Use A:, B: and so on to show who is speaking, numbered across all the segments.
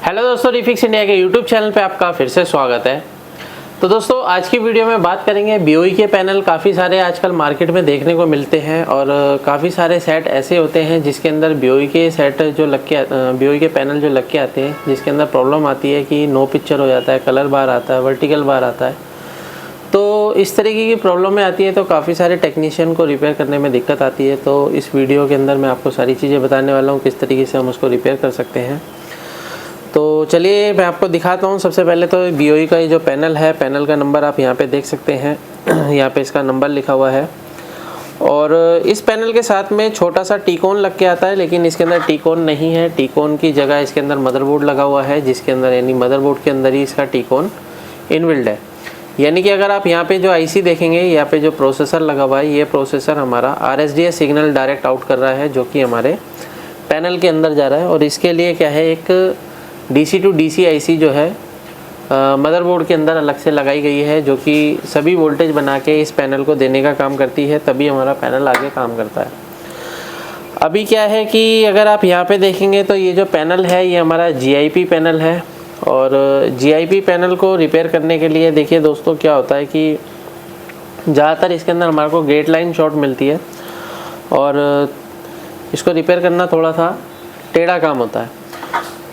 A: Hello दोस्तों, refix India के YouTube channel पे आपका फिर से स्वागत है। तो दोस्तों आज की वीडियो में बात करेंगे BOE के पैनल। काफ़ी सारे आजकल मार्केट में देखने को मिलते हैं और काफ़ी सारे सेट ऐसे होते हैं जिसके अंदर BOE के सेट जो BOE के पैनल जो लग के आते हैं, जिसके अंदर प्रॉब्लम आती है कि नो पिक्चर हो जाता है, कलर बार आता है, वर्टिकल बार आता है। तो इस तरीके की प्रॉब्लम में आती है तो काफ़ी सारे टेक्नीशियन को रिपेयर करने में दिक्कत आती है। तो इस वीडियो के अंदर मैं आपको सारी चीज़ें बताने वाला हूँ किस तरीके से हम उसको रिपेयर कर सकते हैं। तो चलिए मैं आपको दिखाता हूँ। सबसे पहले तो BOE का ये जो पैनल है, पैनल का नंबर आप यहाँ पे देख सकते हैं। यहाँ पे इसका नंबर लिखा हुआ है और इस पैनल के साथ में छोटा सा टी-कोन लग के आता है, लेकिन इसके अंदर टी-कोन नहीं है। टी-कोन की जगह इसके अंदर मदरबोर्ड लगा हुआ है, जिसके अंदर यानी मदरबोर्ड के अंदर ही इसका टी-कोन इनबिल्ड है। यानी कि अगर आप यहाँ पे जो IC देखेंगे, यहाँ पे जो प्रोसेसर लगा हुआ है, ये प्रोसेसर हमारा RSDA सिग्नल डायरेक्ट आउट कर रहा है, जो कि हमारे पैनल के अंदर जा रहा है। और इसके लिए क्या है, एक DC to DC IC जो है मदरबोर्ड के अंदर अलग से लगाई गई है, जो कि सभी वोल्टेज बना के इस पैनल को देने का काम करती है, तभी हमारा पैनल आगे काम करता है। अभी क्या है कि अगर आप यहाँ पे देखेंगे तो ये जो पैनल है ये हमारा GIP पैनल है। और GIP पैनल को रिपेयर करने के लिए देखिए दोस्तों क्या होता है कि ज़्यादातर इसके अंदर हमारे को गेट लाइन शॉर्ट मिलती है और इसको रिपेयर करना थोड़ा सा टेढ़ा काम होता है।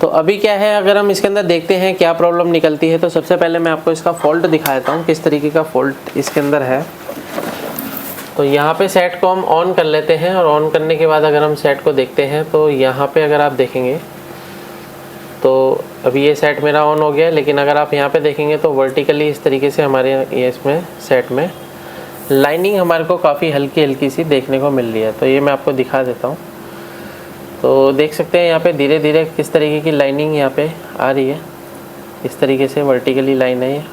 A: तो अभी क्या है, अगर हम इसके अंदर देखते हैं क्या प्रॉब्लम निकलती है, तो सबसे पहले मैं आपको इसका फॉल्ट दिखा देता हूँ किस तरीके का फॉल्ट इसके अंदर है। तो यहाँ पे सेट को हम ऑन कर लेते हैं और ऑन करने के बाद अगर हम सेट को देखते हैं तो यहाँ पे अगर आप देखेंगे तो अभी ये सेट मेरा ऑन हो गया है, लेकिन अगर आप यहाँ पे देखेंगे तो वर्टिकली इस तरीके से हमारे ये इसमें सेट में लाइनिंग हमारे को काफ़ी हल्की हल्की सी देखने को मिल रही है। तो ये मैं आपको दिखा देता हूँ। तो देख सकते हैं यहाँ पे धीरे धीरे किस तरीके की लाइनिंग यहाँ पे आ रही है। इस तरीके से वर्टिकली लाइन है ये,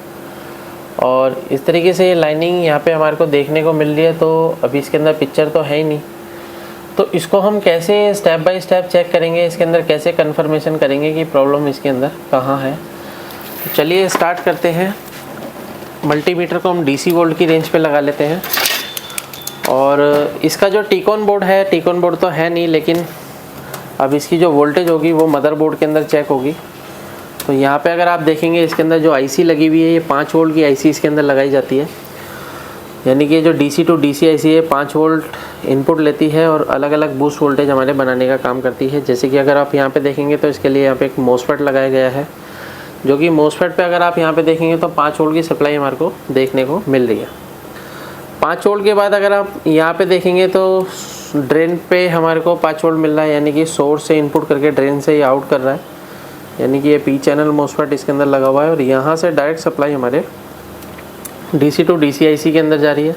A: और इस तरीके से ये लाइनिंग यहाँ पे हमारे को देखने को मिल रही है। तो अभी इसके अंदर पिक्चर तो है ही नहीं, तो इसको हम कैसे स्टेप बाय स्टेप चेक करेंगे, इसके अंदर कैसे कन्फर्मेशन करेंगे कि प्रॉब्लम इसके अंदर कहाँ है। तो चलिए स्टार्ट करते हैं। मल्टीमीटर को हम DC वोल्ट की रेंज पे लगा लेते हैं और इसका जो टी-कोन बोर्ड है, टी-कोन बोर्ड तो है नहीं, लेकिन अब इसकी जो वोल्टेज होगी वो मदरबोर्ड के अंदर चेक होगी। तो यहाँ पे अगर आप देखेंगे इसके अंदर जो IC लगी हुई है, ये 5 वोल्ट की IC इसके अंदर लगाई जाती है। यानी कि जो DC to DC IC है 5 वोल्ट इनपुट लेती है और अलग अलग बूस्ट वोल्टेज हमारे बनाने का काम करती है। जैसे कि अगर आप यहाँ पे देखेंगे तो इसके लिए यहाँ पे एक MOSFET लगाया गया है, जो कि MOSFET पे अगर आप यहाँ पे देखेंगे तो 5 वोल्ट की सप्लाई हमारे को देखने को मिल रही है। 5 वोल्ट के बाद अगर आप यहाँ पे देखेंगे तो ड्रेन पे हमारे को 5 वोल्ट मिल रहा है, यानी कि सोर्स से इनपुट करके ड्रेन से ये आउट कर रहा है। यानी कि ये P चैनल MOSFET इसके अंदर लगा हुआ है और यहाँ से डायरेक्ट सप्लाई हमारे DC to DC IC के अंदर जा रही है।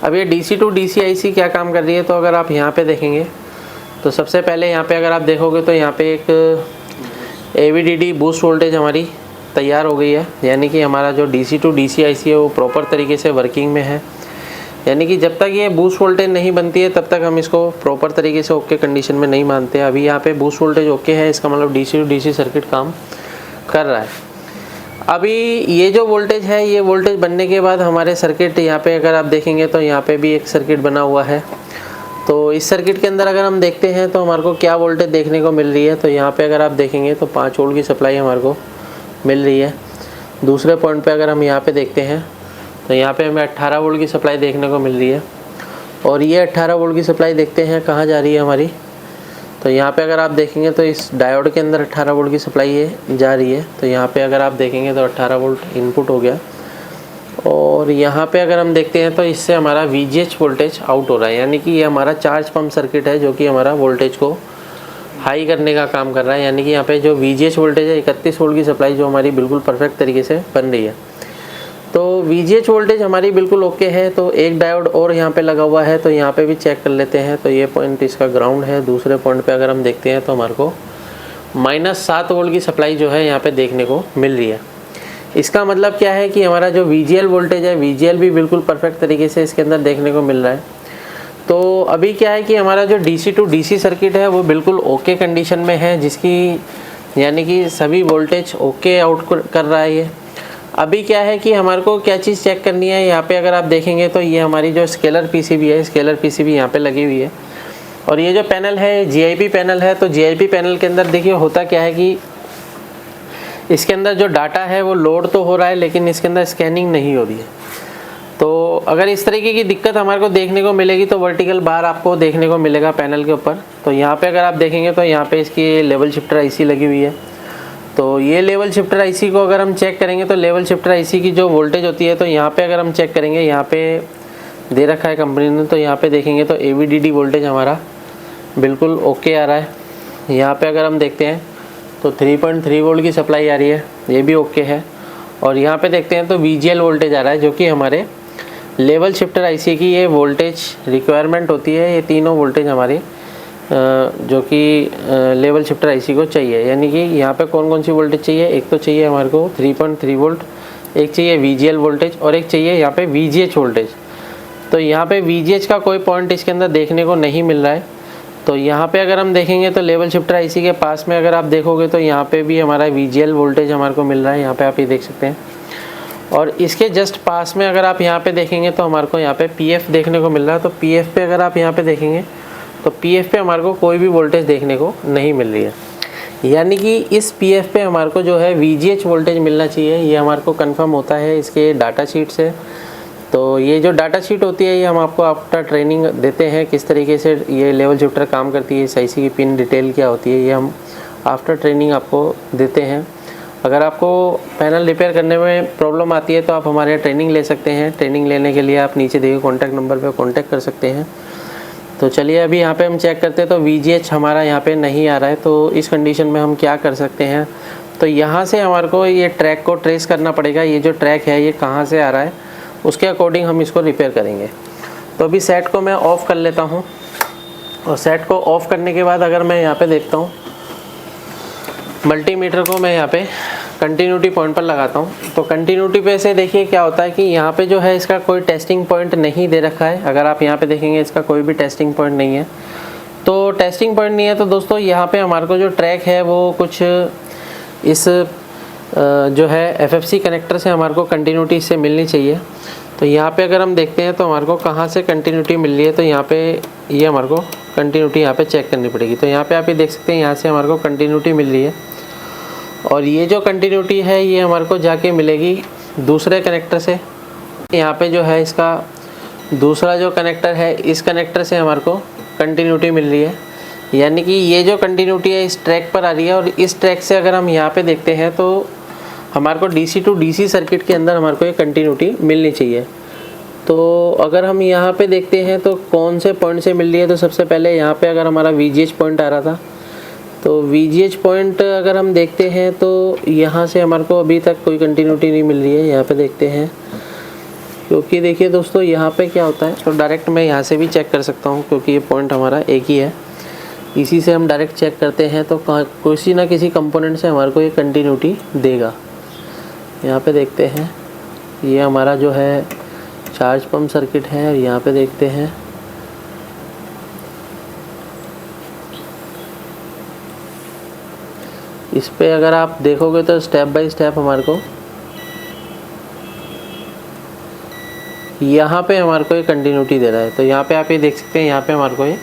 A: अब ये DC to DC IC क्या काम कर रही है, तो अगर आप यहाँ पे देखेंगे तो सबसे पहले यहाँ पे अगर आप देखोगे तो यहाँ पे एक AVDD बूस्ट वोल्टेज हमारी तैयार हो गई है। यानी कि हमारा जो DC to DC IC है वो प्रॉपर तरीके से वर्किंग में है। यानी कि जब तक ये बूस्ट वोल्टेज नहीं बनती है तब तक हम इसको प्रॉपर तरीके से ओके कंडीशन में नहीं मानते। अभी यहाँ पे बूस्ट वोल्टेज ओके है, इसका मतलब DC to DC सर्किट काम कर रहा है। अभी ये जो वोल्टेज है, ये वोल्टेज बनने के बाद हमारे सर्किट यहाँ पे अगर आप देखेंगे तो यहाँ पे भी एक सर्किट बना हुआ है। तो इस सर्किट के अंदर अगर हम देखते हैं तो हमारे को क्या वोल्टेज देखने को मिल रही है, तो यहाँ पे अगर आप देखेंगे तो 5 वोल्ट की सप्लाई हमारे को मिल रही है। दूसरे पॉइंट पे अगर हम यहाँ पे देखते हैं तो यहाँ पे हमें 18 वोल्ट की सप्लाई देखने को मिल रही है। और ये 18 वोल्ट की सप्लाई देखते हैं कहाँ जा रही है हमारी, तो यहाँ पे अगर आप देखेंगे तो इस डायोड के अंदर 18 वोल्ट की सप्लाई ये जा रही है। तो यहाँ पे अगर आप देखेंगे तो 18 वोल्ट इनपुट हो गया। और यहाँ पे अगर हम देखते हैं तो इससे हमारा VGH वोल्टेज आउट हो रहा है। यानी कि ये हमारा चार्ज पंप सर्किट है, जो कि हमारा वोल्टेज को हाई करने का काम कर रहा है। यानी कि यहाँ पे जो VGH वोल्टेज है 31 वोल्ट की सप्लाई जो हमारी बिल्कुल परफेक्ट तरीके से बन रही है। तो VGH वोल्टेज हमारी बिल्कुल ओके है। तो एक डायोड और यहाँ पे लगा हुआ है, तो यहाँ पे भी चेक कर लेते हैं। तो ये पॉइंट इसका ग्राउंड है। दूसरे पॉइंट पे अगर हम देखते हैं तो हमारे को -7 वोल्ट की सप्लाई जो है यहाँ पे देखने को मिल रही है। इसका मतलब क्या है कि हमारा जो VGL वोल्टेज है, VGL भी बिल्कुल परफेक्ट तरीके से इसके अंदर देखने को मिल रहा है। तो अभी क्या है कि हमारा जो DC to DC सर्किट है वो बिल्कुल ओके कंडीशन में है, जिसकी यानी कि सभी वोल्टेज ओके आउट कर रहा है ये। अभी क्या है कि हमारे को क्या चीज़ चेक करनी है, यहाँ पे अगर आप देखेंगे तो ये हमारी जो स्केलर PCB है, स्केलर PCB यहाँ पे लगी हुई है। और ये जो पैनल है GIP पैनल है। तो GIP पैनल के अंदर देखिए होता क्या है कि इसके अंदर जो डाटा है वो लोड तो हो रहा है लेकिन इसके अंदर स्कैनिंग नहीं हो रही है। तो अगर इस तरीके की दिक्कत हमारे को देखने को मिलेगी तो वर्टिकल बार आपको देखने को मिलेगा पैनल के ऊपर। तो यहाँ पे अगर आप देखेंगे तो यहाँ पे इसकी लेवल शिफ्टर आईसी लगी हुई है। तो ये लेवल शिफ्टर आईसी को अगर हम चेक करेंगे तो लेवल शिफ्टर आईसी की जो वोल्टेज होती है, तो यहाँ पे अगर हम चेक करेंगे, यहाँ पे दे रखा है कंपनी ने, तो यहाँ पे देखेंगे तो AVDD वोल्टेज हमारा बिल्कुल ओके आ रहा है। यहाँ पे अगर हम देखते हैं तो 3.3 वोल्ट की सप्लाई आ रही है, ये भी ओके है। और यहाँ पे देखते हैं तो VGL वोल्टेज आ रहा है, जो कि हमारे लेवल शिफ्टर आईसी की ये वोल्टेज रिक्वायरमेंट होती है। ये तीनों वोल्टेज हमारी जो कि लेवल शिफ्टर आईसी को चाहिए। यानी कि यहाँ पे कौन कौन सी वोल्टेज चाहिए, एक तो चाहिए हमारे को 3.3 वोल्ट, एक चाहिए VGL वोल्टेज और एक चाहिए यहाँ पे VGH वोल्टेज। तो यहाँ पे VGH का कोई पॉइंट इसके अंदर देखने को नहीं मिल रहा है। तो यहाँ पे अगर हम देखेंगे तो लेवल शिफ्टर आईसी के पास में अगर आप देखोगे तो यहाँ पे भी हमारा VGL वोल्टेज हमारे को मिल रहा है, यहाँ पे आप ये देख सकते हैं। और इसके जस्ट पास में अगर आप यहाँ पे देखेंगे तो हमारे को यहाँ पे PF देखने को मिल रहा है। तो PF पे अगर आप यहाँ पे देखेंगे तो PF पे हमारे को कोई भी वोल्टेज देखने को नहीं मिल रही है। यानी कि इस PF पे हमारे को जो है VGH वोल्टेज मिलना चाहिए। ये हमारे को कंफर्म होता है इसके डाटा शीट से। तो ये जो डाटा शीट होती है ये हम आपको आफ्टर ट्रेनिंग देते हैं, किस तरीके से ये लेवल शिफ्टर काम करती है, इस आईसी की पिन डिटेल क्या होती है, ये हम आफ्टर ट्रेनिंग आपको देते हैं। अगर आपको पैनल रिपेयर करने में प्रॉब्लम आती है तो आप हमारे ट्रेनिंग ले सकते हैं। ट्रेनिंग लेने के लिए आप नीचे दिए गए कॉन्टैक्ट नंबर पर कॉन्टैक्ट कर सकते हैं। तो चलिए अभी यहाँ पे हम चेक करते हैं। तो VGH हमारा यहाँ पे नहीं आ रहा है, तो इस कंडीशन में हम क्या कर सकते हैं, तो यहाँ से हमारे को ये ट्रैक को ट्रेस करना पड़ेगा। ये जो ट्रैक है ये कहाँ से आ रहा है, उसके अकॉर्डिंग हम इसको रिपेयर करेंगे। तो अभी सेट को मैं ऑफ़ कर लेता हूँ और सेट को ऑफ़ करने के बाद अगर मैं यहाँ पे देखता हूँ, मल्टीमीटर को मैं यहाँ पे कंटिन्यूटी पॉइंट पर लगाता हूँ। तो कंटिन्यूटी पे से देखिए क्या होता है कि यहाँ पे जो है इसका कोई टेस्टिंग पॉइंट नहीं दे रखा है। अगर आप यहाँ पे देखेंगे इसका कोई भी टेस्टिंग पॉइंट नहीं है। तो टेस्टिंग पॉइंट नहीं है तो दोस्तों यहाँ पे हमारे को जो ट्रैक है वो कुछ इस जो है FFC कनेक्टर से हमारे को कंटिन्यूटी इससे मिलनी चाहिए। तो यहाँ पे अगर हम देखते हैं तो हमारे को कहाँ से कंटिन्यूटी मिल रही है, तो यहाँ पे ये हमारे को कंटिन्यूटी यहाँ पे चेक करनी पड़ेगी। तो यहाँ पे आप ये देख सकते हैं यहाँ से हमारे को कंटिन्यूटी मिल रही है और ये जो कंटिन्यूटी है ये हमारे को जाके मिलेगी दूसरे कनेक्टर से। यहाँ पे जो है इसका दूसरा जो कनेक्टर है, इस कनेक्टर से हमारे को कंटिन्यूटी मिल रही है। यानी कि ये जो कंटिन्यूटी है इस ट्रैक पर आ रही है और इस ट्रैक से अगर हम यहाँ पे देखते हैं तो हमारे को DC टू DC सर्किट के अंदर हमारे को ये कंटिन्यूटी मिलनी चाहिए। तो अगर हम यहाँ पे देखते हैं तो कौन से पॉइंट से मिल रही है, तो सबसे पहले यहाँ पे अगर हमारा VGH पॉइंट आ रहा था, तो VGH पॉइंट अगर हम देखते हैं तो यहाँ से हमारे को अभी तक कोई कंटिन्यूटी नहीं मिल रही है। यहाँ पे देखते हैं, क्योंकि देखिए दोस्तों यहाँ पे क्या होता है, तो डायरेक्ट मैं यहाँ से भी चेक कर सकता हूँ क्योंकि ये पॉइंट हमारा एक ही है। इसी से हम डायरेक्ट चेक करते हैं तो किसी ना किसी कंपोनेंट से हमारे को ये कंटिन्यूटी देगा। यहाँ पे देखते हैं, ये हमारा जो है चार्ज पंप सर्किट है और यहाँ पे देखते हैं इस पे अगर आप देखोगे तो स्टेप बाय स्टेप हमारे को यहाँ पे हमारे को ये कंटिन्यूटी दे रहा है। तो यहाँ पे आप ये देख सकते हैं, यहाँ पे हमारे को ये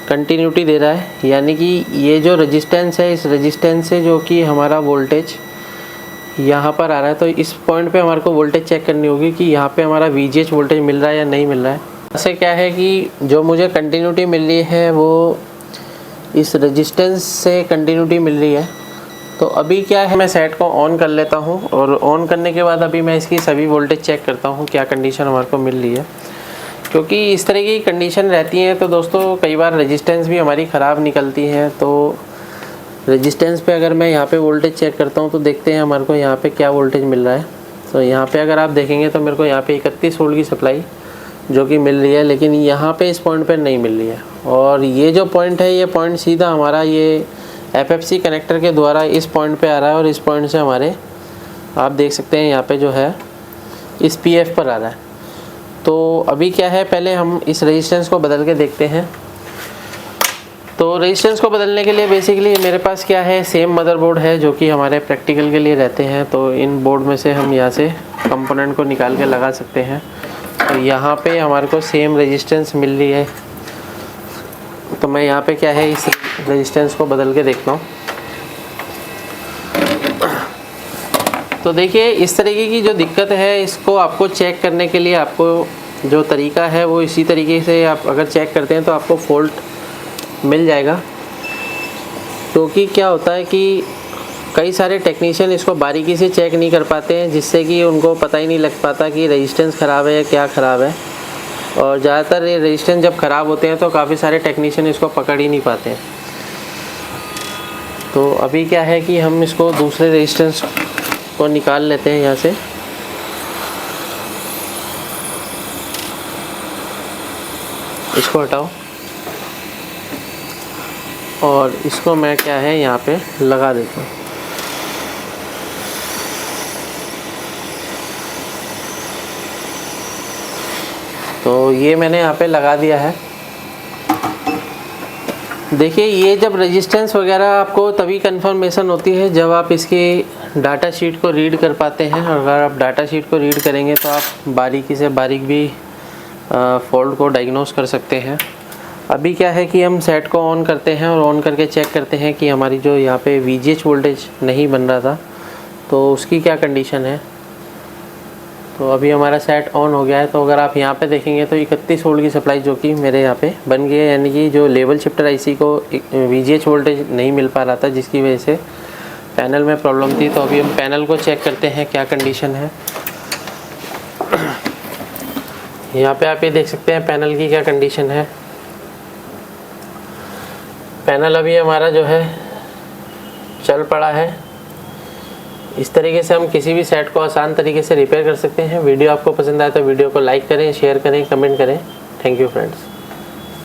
A: कंटिन्यूटी दे रहा है। यानी कि ये जो रेजिस्टेंस है, इस रेजिस्टेंस से जो कि हमारा वोल्टेज यहाँ पर आ रहा है, तो इस पॉइंट पे हमारे को वोल्टेज चेक करनी होगी कि यहाँ पे हमारा VGH वोल्टेज मिल रहा है या नहीं मिल रहा है। ऐसे क्या है कि जो मुझे कंटिन्यूटी मिल रही है वो इस रेजिस्टेंस से कंटिन्यूटी मिल रही है। तो अभी क्या है, मैं सेट को ऑन कर लेता हूँ और ऑन करने के बाद अभी मैं इसकी सभी वोल्टेज चेक करता हूँ क्या कंडीशन हमारे को मिल रही है। क्योंकि इस तरह की कंडीशन रहती है तो दोस्तों कई बार रेजिस्टेंस भी हमारी ख़राब निकलती है। तो रेजिस्टेंस पे अगर मैं यहाँ पे वोल्टेज चेक करता हूँ तो देखते हैं हमारे को यहाँ पे क्या वोल्टेज मिल रहा है। तो यहाँ पे अगर आप देखेंगे तो मेरे को यहाँ पे 31 वोल्ट की सप्लाई जो कि मिल रही है, लेकिन यहाँ पे इस पॉइंट पे नहीं मिल रही है। और ये जो पॉइंट है, ये पॉइंट सीधा हमारा ये FFC कनेक्टर के द्वारा इस पॉइंट पे आ रहा है और इस पॉइंट से हमारे आप देख सकते हैं यहाँ पे जो है इस PF पर आ रहा है। तो अभी क्या है, पहले हम इस रेजिस्टेंस को बदल के देखते हैं। तो रेजिस्टेंस को बदलने के लिए बेसिकली मेरे पास क्या है, सेम मदरबोर्ड है जो कि हमारे प्रैक्टिकल के लिए रहते हैं। तो इन बोर्ड में से हम यहाँ से कंपोनेंट को निकाल के लगा सकते हैं। तो यहाँ पे हमारे को सेम रेजिस्टेंस मिल रही है। तो मैं यहाँ पे क्या है, इस रेजिस्टेंस को बदल के देखता हूँ। तो देखिए इस तरीके की जो दिक्कत है, इसको आपको चेक करने के लिए आपको जो तरीका है वो इसी तरीके से आप अगर चेक करते हैं तो आपको फॉल्ट मिल जाएगा। क्योंकि क्या होता है कि कई सारे टेक्नीशियन इसको बारीकी से चेक नहीं कर पाते हैं, जिससे कि उनको पता ही नहीं लग पाता कि रेजिस्टेंस ख़राब है या क्या ख़राब है। और ज़्यादातर ये रेजिस्टेंस जब ख़राब होते हैं तो काफ़ी सारे टेक्नीशियन इसको पकड़ ही नहीं पाते हैं। तो अभी क्या है कि हम इसको दूसरे रेजिस्टेंस को निकाल लेते हैं यहाँ से। इसको हटाओ और इसको मैं क्या है यहाँ पे लगा देता हूँ। तो ये मैंने यहाँ पे लगा दिया है। देखिए ये जब रेजिस्टेंस वगैरह आपको तभी कंफर्मेशन होती है जब आप इसकी डाटा शीट को रीड कर पाते हैं। और अगर आप डाटा शीट को रीड करेंगे तो आप बारीकी से बारीक भी फॉल्ट को डायग्नोस कर सकते हैं। अभी क्या है कि हम सेट को ऑन करते हैं और ऑन करके चेक करते हैं कि हमारी जो यहाँ पे VGH वोल्टेज नहीं बन रहा था तो उसकी क्या कंडीशन है। तो अभी हमारा सेट ऑन हो गया है। तो अगर आप यहाँ पे देखेंगे तो 31 वोल्ट की सप्लाई जो कि मेरे यहाँ पे बन गई है, यानी कि जो लेवल शिफ्टर IC को VGH वोल्टेज नहीं मिल पा रहा था जिसकी वजह से पैनल में प्रॉब्लम थी। तो अभी हम पैनल को चेक करते हैं क्या कंडीशन है। यहाँ पे आप ये देख सकते हैं पैनल की क्या कंडीशन है। पैनल अभी हमारा जो है चल पड़ा है। इस तरीके से हम किसी भी सेट को आसान तरीके से रिपेयर कर सकते हैं। वीडियो आपको पसंद आए तो वीडियो को लाइक करें, शेयर करें, कमेंट करें। Thank you friends.